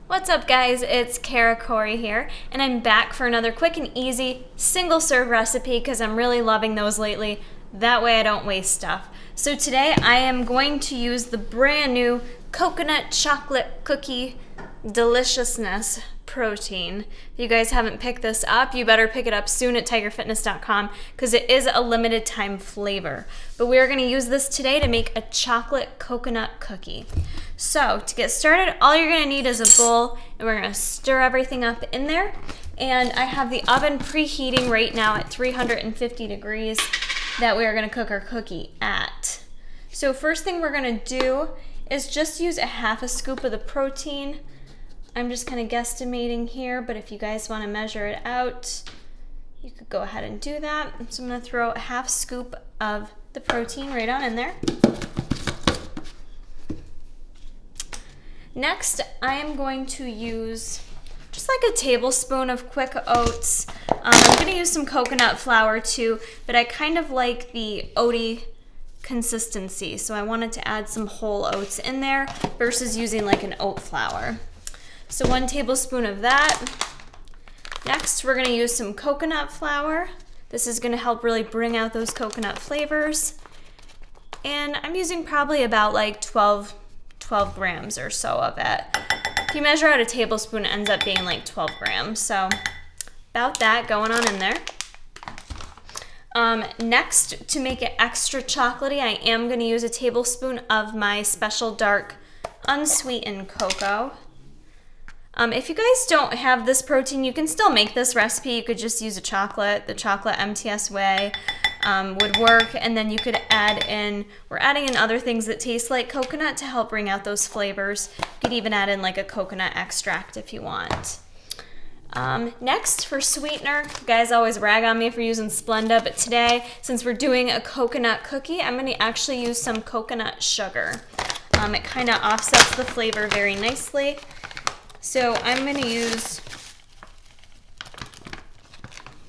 What's up guys, it's Kara Corey here, and I'm back for another quick and easy single serve recipe because I'm really loving those lately. That way I don't waste stuff. So today I am going to use the brand new coconut chocolate cookie deliciousness protein. If you guys haven't picked this up, you better pick it up soon at tigerfitness.com because it is a limited time flavor. But we are going to use this today to make a chocolate coconut cookie. So to get started, all you're going to need is a bowl, and we're going to stir everything up in there. And I have the oven preheating right now at 350 degrees that we are going to cook our cookie at. So first thing we're going to do is just use a half a scoop of the protein. I'm just kind of guesstimating here, but if you guys want to measure it out, you could go ahead and do that. So I'm going to throw a half scoop of the protein right on in there. Next, I am going to use just like a tablespoon of quick oats. I'm going to use some coconut flour too, but I kind of like the oaty consistency, so I wanted to add some whole oats in there versus using like an oat flour. So 1 tablespoon of that. Next, we're going to use some coconut flour. This is going to help really bring out those coconut flavors. And I'm using probably about like 12 grams or so of it. If you measure out a tablespoon, it ends up being like 12 grams. So about that going on in there. Next, to make it extra chocolatey, I am going to use a tablespoon of my special dark unsweetened cocoa. If you guys don't have this protein, you can still make this recipe. You could just use a chocolate. The chocolate MTS way would work, and then you could add in, we're adding in other things that taste like coconut to help bring out those flavors. You could even add in like a coconut extract if you want. Next, for sweetener, you guys always rag on me for using Splenda, but today, since we're doing a coconut cookie, I'm going to actually use some coconut sugar. It kind of offsets the flavor very nicely. So I'm going to use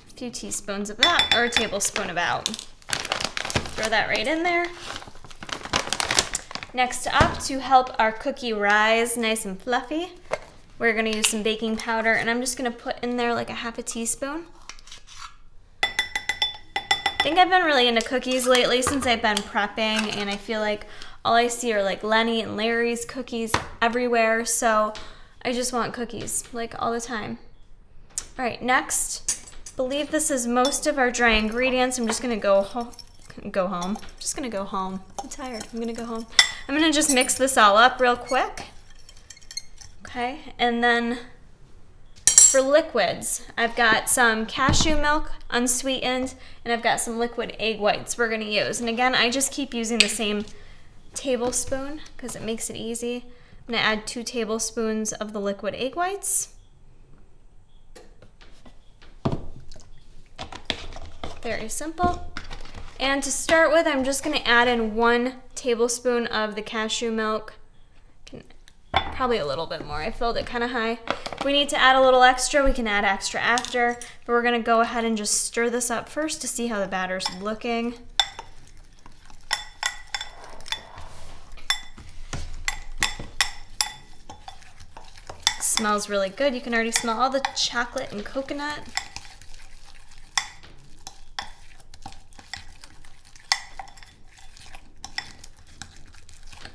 a few teaspoons of that, or a tablespoon about. Throw that right in there. Next up, to help our cookie rise nice and fluffy, we're going to use some baking powder, and I'm just going to put in there like a half a teaspoon. I think I've been really into cookies lately since I've been prepping, and I feel like all I see are like Lenny and Larry's cookies everywhere, so I just want cookies, like all the time. All right, next, I believe this is most of our dry ingredients. I'm just gonna go home. I'm just gonna go home. I'm tired, I'm gonna go home. I'm gonna just mix this all up real quick. Okay, and then for liquids, I've got some cashew milk, unsweetened, and I've got some liquid egg whites we're gonna use. And again, I just keep using the same tablespoon because it makes it easy. I'm going to add 2 tablespoons of the liquid egg whites. Very simple. And to start with, I'm just going to add in 1 tablespoon of the cashew milk. Probably a little bit more. I filled it kind of high. If we need to add a little extra, we can add extra after. But we're going to go ahead and just stir this up first to see how the batter's looking. Smells really good. You can already smell all the chocolate and coconut.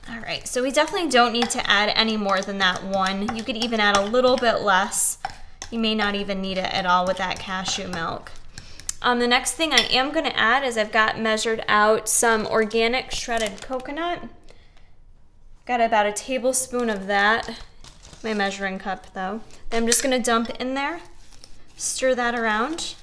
All right, so we definitely don't need to add any more than that 1. You could even add a little bit less. You may not even need it at all with that cashew milk. The next thing I am going to add is I've got measured out some organic shredded coconut. Got about a tablespoon of that. My measuring cup though. Then I'm just going to dump in there, stir that around.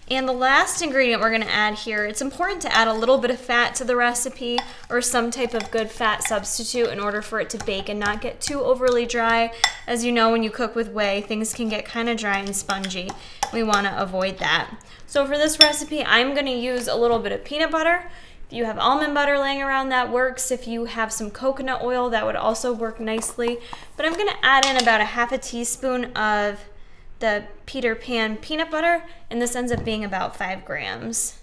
And the last ingredient we're going to add here, it's important to add a little bit of fat to the recipe or some type of good fat substitute in order for it to bake and not get too overly dry. As you know, when you cook with whey, things can get kind of dry and spongy. We want to avoid that. So for this recipe, I'm going to use a little bit of peanut butter. If you have almond butter laying around, that works. If you have some coconut oil, that would also work nicely. But I'm going to add in about a half a teaspoon of the Peter Pan peanut butter, and this ends up being about 5 grams.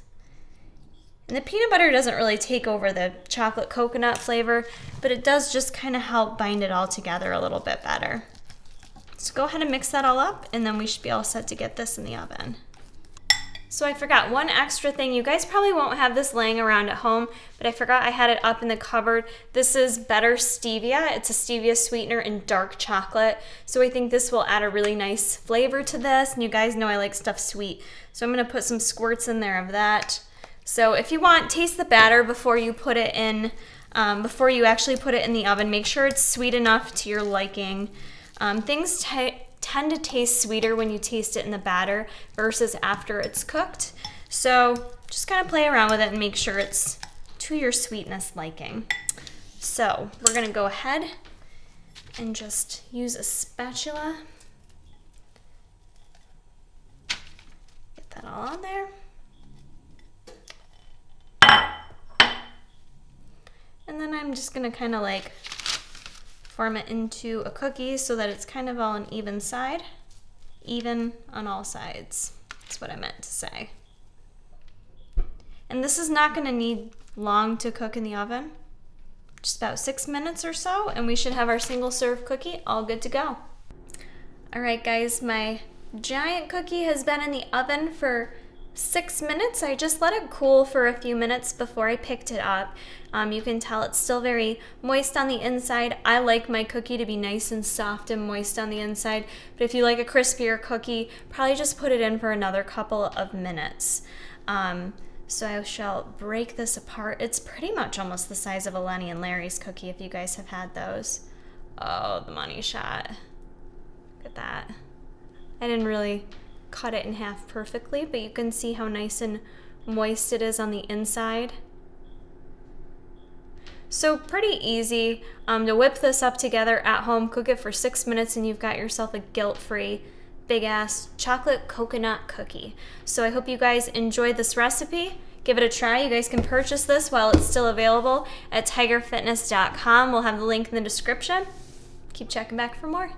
And the peanut butter doesn't really take over the chocolate coconut flavor, but it does just kind of help bind it all together a little bit better. So go ahead and mix that all up, and then we should be all set to get this in the oven. So I forgot one extra thing. You guys probably won't have this laying around at home, but I forgot I had it up in the cupboard. This is Better Stevia. It's a stevia sweetener in dark chocolate. So I think this will add a really nice flavor to this. And you guys know I like stuff sweet. So I'm gonna put some squirts in there of that. So if you want, taste the batter before you put it in, before you actually put it in the oven. Make sure it's sweet enough to your liking. Things tend to taste sweeter when you taste it in the batter versus after it's cooked. So just kind of play around with it and make sure it's to your sweetness liking. So we're gonna go ahead and just use a spatula. Get that all on there. And then I'm just gonna kind of like form it into a cookie so that it's kind of all an even side, even on all sides. That's what I meant to say. And this is not gonna need long to cook in the oven, just about 6 minutes or so, and we should have our single serve cookie all good to go. All right guys, my giant cookie has been in the oven for 6 minutes. I just let it cool for a few minutes before I picked it up. You can tell it's still very moist on the inside. I like my cookie to be nice and soft and moist on the inside, but if you like a crispier cookie, probably just put it in for another couple of minutes. So I shall break this apart. It's pretty much almost the size of a Lenny and Larry's cookie if you guys have had those. Oh, the money shot. Look at that. I didn't really cut it in half perfectly, but you can see how nice and moist it is on the inside. So pretty easy to whip this up together at home, cook it for 6 minutes, and you've got yourself a guilt-free, big-ass chocolate coconut cookie. So I hope you guys enjoyed this recipe. Give it a try. You guys can purchase this while it's still available at tigerfitness.com. We'll have the link in the description. Keep checking back for more.